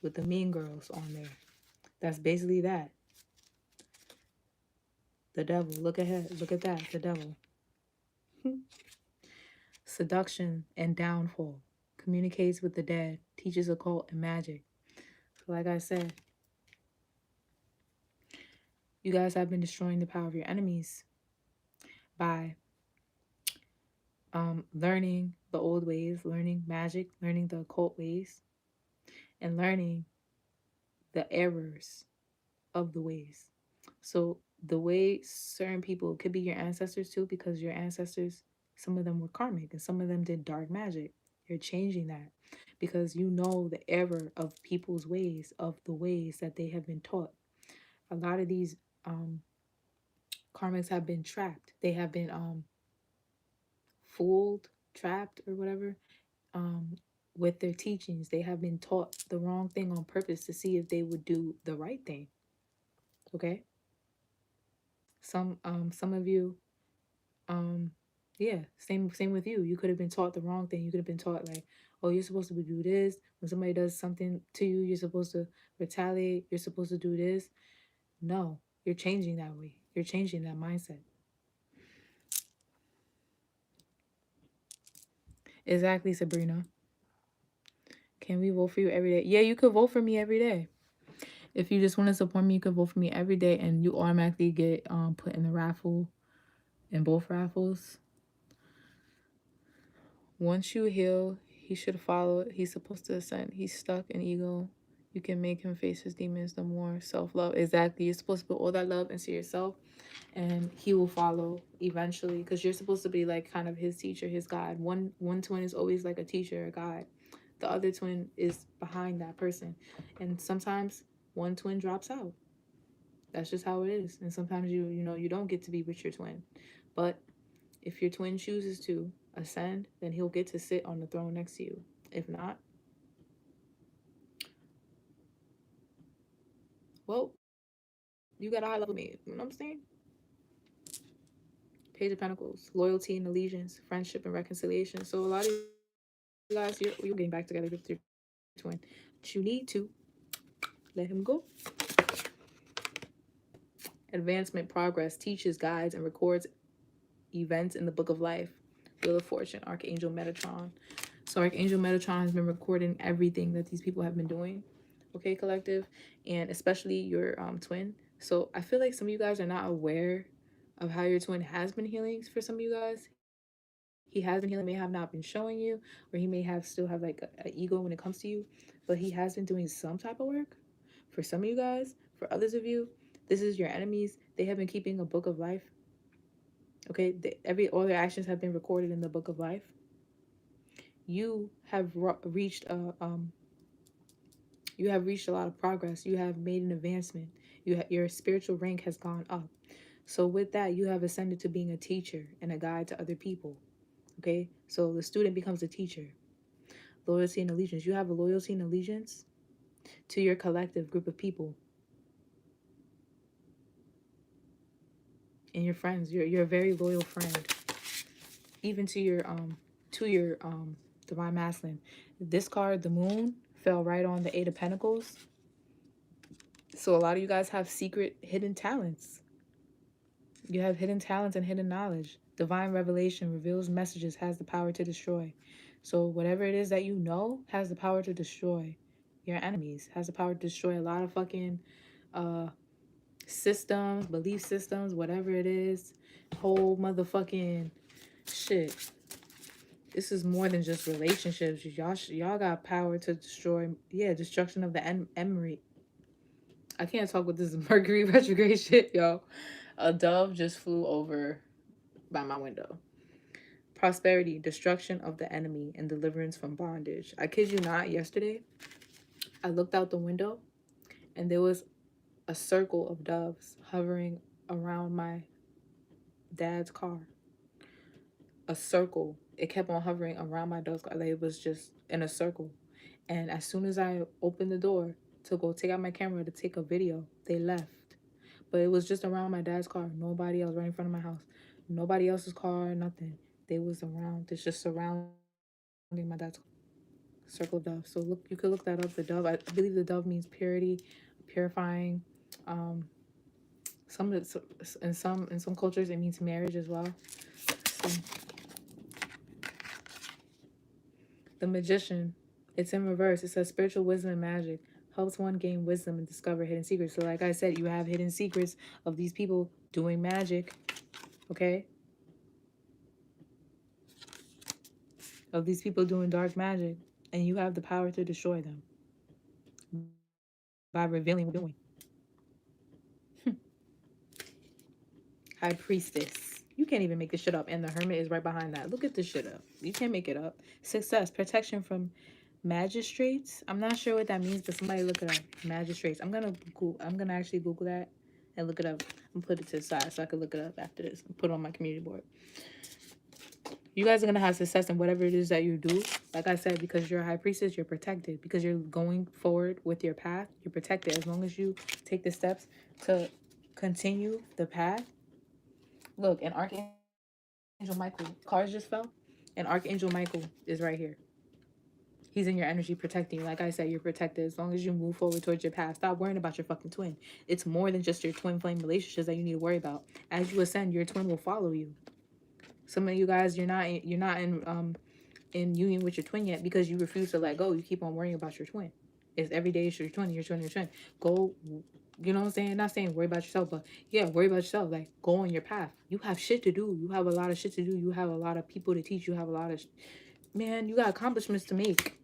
Speaker 1: with the mean girls on there. That's basically that. The devil. Look ahead. Look at that. The devil. Seduction and downfall. Communicates with the dead. Teaches occult and magic. So like I said, you guys have been destroying the power of your enemies by learning the old ways, learning magic, learning the occult ways, and learning the errors of the ways. So the way certain people could be your ancestors too, because your ancestors, some of them were karmic and some of them did dark magic. You're changing that because you know the error of people's ways, of the ways that they have been taught. A lot of these karmics have been trapped. They have been fooled, trapped, or whatever, um, with their teachings. They have been taught the wrong thing on purpose to see if they would do the right thing. Okay. Some of you, um, yeah, same with you. You could have been taught the wrong thing. You could have been taught like, oh, you're supposed to do this. When somebody does something to you, you're supposed to retaliate. You're supposed to do this. No, you're changing that way. You're changing that mindset. Exactly, Sabrina. Can we vote for you every day? Yeah, you could vote for me every day. If you just want to support me, you could vote for me every day, and you automatically get put in the raffle, in both raffles. Once you heal, he should follow. He's supposed to ascend. He's stuck in ego. You can make him face his demons. The more self-love. Exactly. You're supposed to put all that love into yourself, and he will follow eventually. Because you're supposed to be like kind of his teacher, his guide. One twin is always like a teacher, a guide. The other twin is behind that person, and sometimes one twin drops out. That's just how it is. And sometimes you don't get to be with your twin. But if your twin chooses to ascend, then he'll get to sit on the throne next to you. If not, well, you got a high level me. You know what I'm saying? Page of Pentacles, loyalty and allegiance, friendship and reconciliation. So a lot of you guys, you're getting back together with your twin. But you need to let him go. Advancement, progress, teaches, guides, and records events in the book of life. Wheel of Fortune, Archangel Metatron. So Archangel Metatron has been recording everything that these people have been doing. Okay, collective, and especially your twin. So I feel like some of you guys are not aware of how your twin has been healing. For some of you guys, he has been healing. May have not been showing you, or he may have still have like a ego when it comes to you, but he has been doing some type of work. For some of you guys, for others of you, this is your enemies. They have been keeping a book of life. Okay, all their actions have been recorded in the book of life. You have reached a you have reached a lot of progress. You have made an advancement. Your spiritual rank has gone up. So with that, you have ascended to being a teacher and a guide to other people. Okay, so the student becomes a teacher. Loyalty and allegiance. You have a loyalty and allegiance to your collective group of people and your friends. You're a very loyal friend, even to your divine masculine. This card, the moon, fell right on the Eight of Pentacles. So a lot of you guys have secret hidden talents. You have hidden talents and hidden knowledge. Divine revelation reveals messages, has the power to destroy. So whatever it is that you know has the power to destroy your enemies, has the power to destroy a lot of fucking uh systems, belief systems, whatever it is. Whole motherfucking shit. This is more than just relationships. Y'all got power to destroy. Yeah, destruction of the emery. I can't talk with this Mercury retrograde shit, yo. A dove just flew over by my window. Prosperity, destruction of the enemy, and deliverance from bondage. I kid you not, yesterday, I looked out the window and there was a circle of doves hovering around my dad's car. A circle. It kept on hovering around my dad's car. Like it was just in a circle. And as soon as I opened the door to go take out my camera to take a video, they left. But it was just around my dad's car. Nobody else right in front of my house. Nobody else's car, nothing. They was around. It's just surrounding my dad's car. Circle of doves. So look, you could look that up. The dove. I believe the dove means purity, purifying. Um, in some cultures it means marriage as well. So, the magician. It's in reverse. It says spiritual wisdom and magic helps one gain wisdom and discover hidden secrets. So like I said, you have hidden secrets of these people doing magic. Okay, of these people doing dark magic, and you have the power to destroy them by revealing what they're doing. High priestess. You can't even make this shit up, and the hermit is right behind that. Look at this shit up. You can't make it up. Success, protection from magistrates. I'm not sure what that means, but somebody look it up. Magistrates. I'm gonna actually Google that and look it up and put it to the side so I can look it up after this and put it on my community board. You guys are going to have success in whatever it is that you do. Like I said, because you're a high priestess, you're protected. Because you're going forward with your path, you're protected. As long as you take the steps to continue the path. Look, and Archangel Michael, cards just fell. And Archangel Michael is right here. He's in your energy protecting you. Like I said, you're protected as long as you move forward towards your path. Stop worrying about your fucking twin. It's more than just your twin flame relationships that you need to worry about. As you ascend, your twin will follow you. Some of you guys, you're not in union with your twin yet because you refuse to let go. You keep on worrying about your twin. It's every day it's your twin, your twin, your twin. Go, you know what I'm saying? Not saying worry about yourself, but yeah, worry about yourself. Like go on your path. You have shit to do. You have a lot of shit to do. You have a lot of people to teach. You have a lot of man, you got accomplishments to make.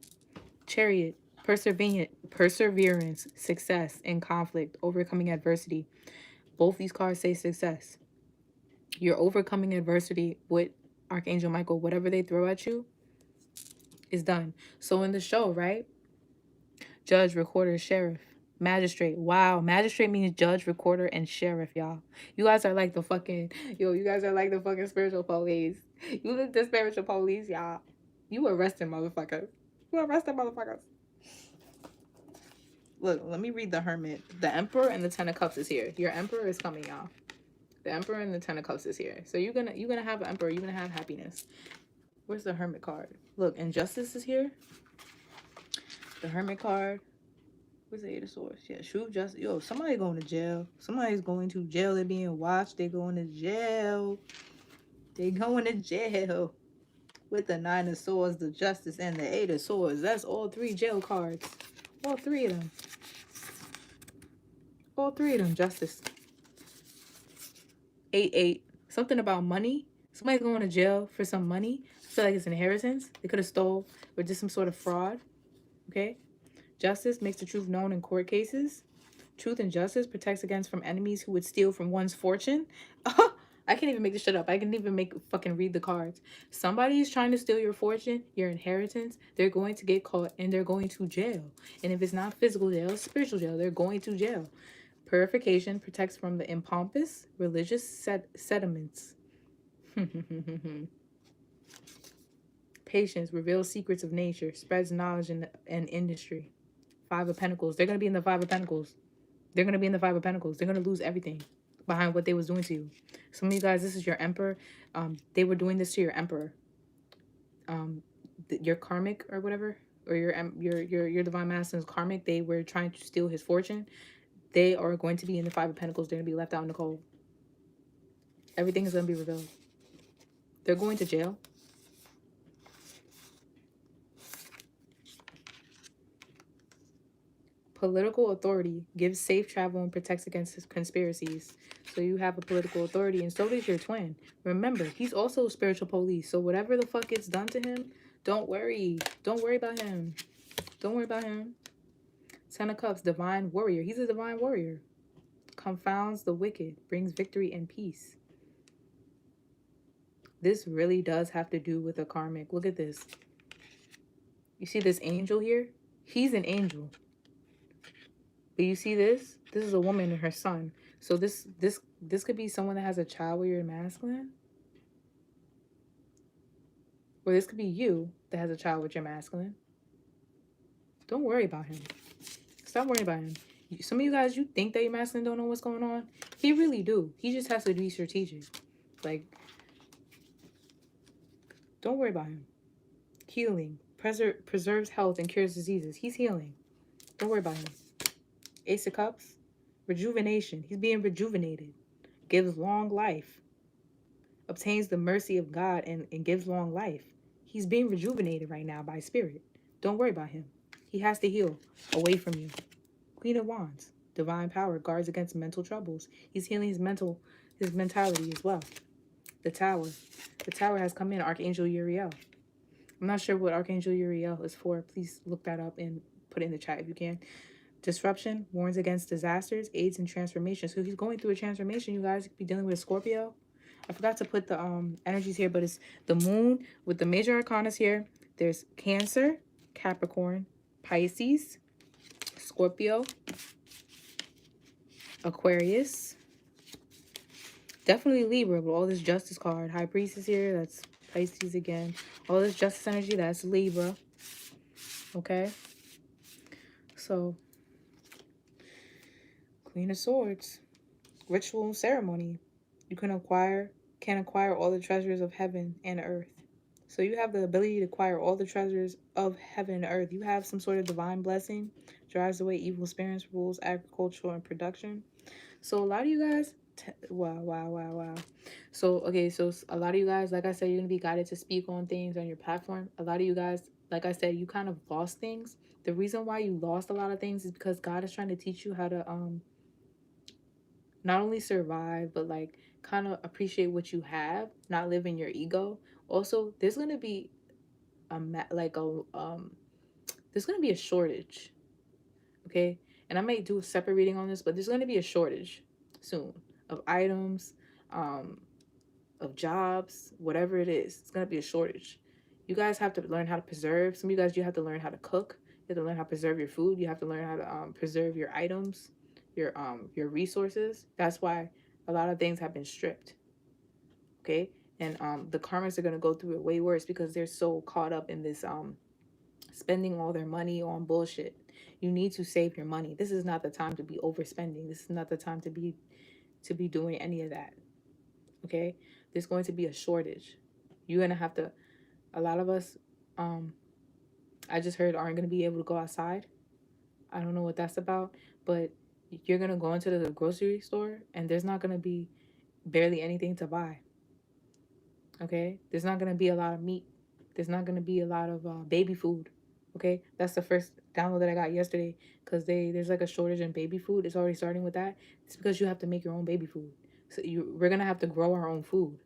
Speaker 1: Chariot, perseverance, success in conflict, overcoming adversity. Both these cards say success. You're overcoming adversity with Archangel Michael. Whatever they throw at you is done. So in the show, right? Judge, recorder, sheriff, magistrate. Wow, magistrate means judge, recorder, and sheriff, y'all. You guys are like the fucking you guys are like the fucking spiritual police. You look the spiritual police, y'all. You arresting motherfuckers. You arresting motherfuckers. Look, let me read the hermit. The emperor and the ten of cups is here. Your emperor is coming, y'all. The Emperor and the Ten of Cups is here. So you're gonna have an Emperor. You're gonna have happiness. Where's the Hermit card? Look, Injustice is here. The Hermit card. Where's the Eight of Swords? Yeah, True Justice. Yo, somebody going to jail. Somebody's going to jail. They're being watched. They're going to jail. They going to jail. With the Nine of Swords, the Justice, and the Eight of Swords. That's all three jail cards. All three of them. All three of them. Justice. 8-8. Something about money. Somebody's going to jail for some money. I feel like it's inheritance. They could have stole or did some sort of fraud. Okay? Justice makes the truth known in court cases. Truth and justice protects against from enemies who would steal from one's fortune. I can't even make this shit up. I can even fucking read the cards. Somebody is trying to steal your fortune, your inheritance. They're going to get caught and they're going to jail. And if it's not physical jail, it's spiritual jail. They're going to jail. Purification protects from the impompous religious sediments. Patience reveals secrets of nature, spreads knowledge and industry. Five of Pentacles. They're going to be in the Five of Pentacles. They're going to be in the Five of Pentacles. They're going to lose everything behind what they was doing to you. Some of you guys, this is your Emperor. They were doing this to your Emperor. Your karmic or whatever, or your divine masculine's karmic. They were trying to steal his fortune. They are going to be in the Five of Pentacles. They're going to be left out in the cold. Everything is going to be revealed. They're going to jail. Political authority gives safe travel and protects against conspiracies. So you have a political authority, and so does your twin. Remember, he's also a spiritual police. So whatever the fuck gets done to him, don't worry. Don't worry about him. Don't worry about him. Ten of Cups, divine warrior. He's a divine warrior. Confounds the wicked, brings victory and peace. This really does have to do with a karmic. Look at this. You see this angel here? He's an angel. But you see this? This is a woman and her son. So this could be someone that has a child with your masculine. Or this could be you that has a child with your masculine. Don't worry about him. Stop worrying about him. Some of you guys, you think that your masculine don't know what's going on. He really do. He just has to be strategic. Like, don't worry about him. Healing. Preserves health and cures diseases. He's healing. Don't worry about him. Ace of Cups. Rejuvenation. He's being rejuvenated. Gives long life. Obtains the mercy of God and gives long life. He's being rejuvenated right now by spirit. Don't worry about him. He has to heal away from you. Queen of Wands. Divine power guards against mental troubles. He's healing his mentality as well. The Tower. The Tower has come in. Archangel Uriel. I'm not sure what Archangel Uriel is for. Please look that up and put it in the chat if you can. Disruption. Warns against disasters. Aids in transformation. So he's going through a transformation, you guys. He could be dealing with a Scorpio. I forgot to put the energies here, but it's the moon with the major arcanas here. There's Cancer, Capricorn, Pisces, Scorpio, Aquarius. Definitely Libra, but all this Justice card. High Priestess here, that's Pisces again. All this Justice energy, that's Libra. Okay? So, Queen of Swords. Ritual ceremony. You can acquire all the treasures of heaven and earth. So you have the ability to acquire all the treasures of heaven and earth. You have some sort of divine blessing. Drives away evil spirits, rules agriculture and production. So a lot of you guys, wow. So, okay, so a lot of you guys, like I said, you're going to be guided to speak on things on your platform. A lot of you guys, like I said, you kind of lost things. The reason why you lost a lot of things is because God is trying to teach you how to not only survive, but like kind of appreciate what you have, not live in your ego. Also, there's going to be there's going to be a shortage. Okay? And I may do a separate reading on this, but there's going to be a shortage soon of items, of jobs, whatever it is. It's going to be a shortage. You guys have to learn how to preserve. Some of you guys, you have to learn how to cook. You have to learn how to preserve your food. You have to learn how to preserve your items, your resources. That's why a lot of things have been stripped. Okay? And the karmics are going to go through it way worse because they're so caught up in this spending all their money on bullshit. You need to save your money. This is not the time to be overspending. This is not the time to be doing any of that. okay? There's going to be a shortage. You're going to have to, a lot of us, I just heard, aren't going to be able to go outside. I don't know what that's about, but you're going to go into the grocery store and there's not going to be barely anything to buy, okay? There's not going to be a lot of meat. There's not going to be a lot of baby food, okay? That's the first download that I got yesterday, because there's like a shortage in baby food. It's already starting with that. It's because you have to make your own baby food. So we're going to have to grow our own food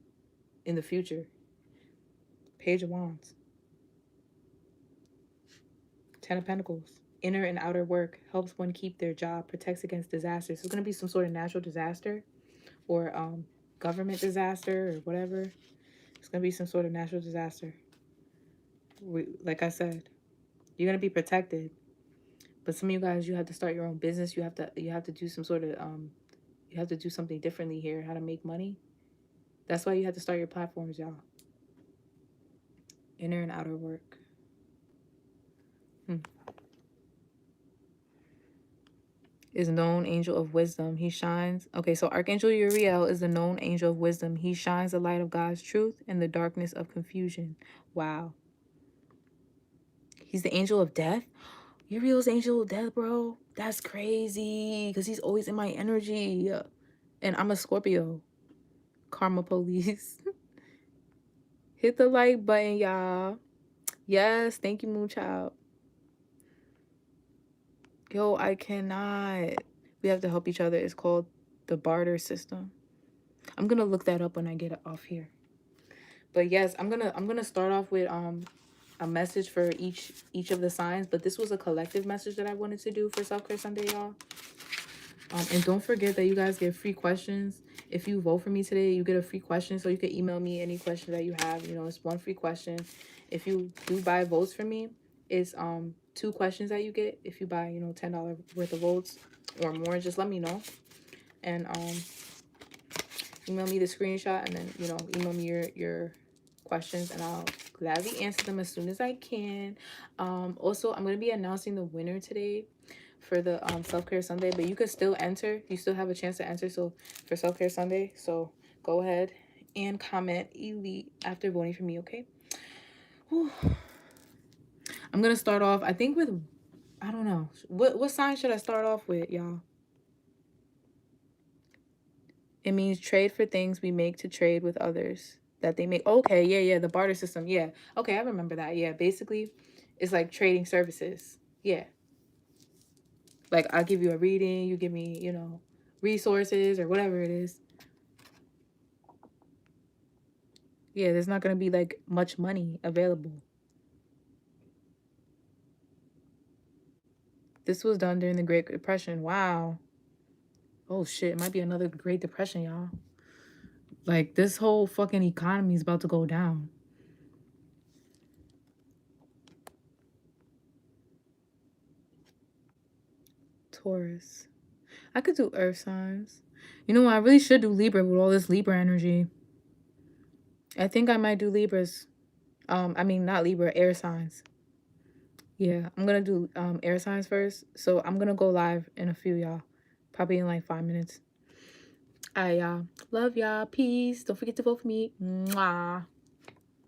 Speaker 1: in the future. Page of Wands. Ten of Pentacles. Inner and outer work. Helps one keep their job. Protects against disasters. So it's going to be some sort of natural disaster or government disaster or whatever. It's going to be some sort of natural disaster. Like I said, you're going to be protected. But some of you guys, you have to start your own business. You have to do some sort of you have to do something differently here, how to make money. That's why you have to start your platforms, y'all. Inner and outer work. Is known angel of wisdom. He shines. Okay, so Archangel Uriel is the known angel of wisdom. He shines the light of God's truth in the darkness of confusion. Wow. He's the angel of death. Uriel's angel of death, bro. That's crazy, because he's always in my energy. And I'm a Scorpio. Karma police. Hit the like button, y'all. Yes, thank you, Moonchild. Yo, I cannot. We have to help each other. It's called the barter system. I'm gonna look that up when I get off here. But yes, I'm gonna start off with a message for each of the signs. But this was a collective message that I wanted to do for Self-Care Sunday, y'all. And don't forget that you guys get free questions. If you vote for me today, you get a free question. So you can email me any question that you have. You know, it's one free question. If you do buy votes for me, it's 2 questions that you get. If you buy, you know, $10 worth of votes or more, just let me know. And email me the screenshot, and then, you know, email me your questions, and I'll gladly answer them as soon as I can. Also, I'm going to be announcing the winner today for the Self-Care Sunday, but you could still enter. You still have a chance to enter, so for Self-Care Sunday. So go ahead and comment elite after voting for me, okay? Whew. I'm going to start off, I think, with, I don't know. What sign should I start off with, y'all? It means trade for things we make to trade with others that they make. Okay, yeah, the barter system. Yeah. Okay, I remember that. Yeah, basically, it's like trading services. Yeah. Like, I'll give you a reading, you give me, you know, resources or whatever it is. Yeah, there's not going to be, like, much money available. This was done during the Great Depression. Wow. Oh, shit. It might be another Great Depression, y'all. Like, this whole fucking economy is about to go down. Taurus. I could do earth signs. You know what? I really should do Libra with all this Libra energy. I think I might do Libras. I mean, not Libra, air signs. Yeah, I'm going to do air signs first. So I'm going to go live in a few, y'all. Probably in like 5 minutes. All right, y'all. Love y'all. Peace. Don't forget to vote for me. Mwah.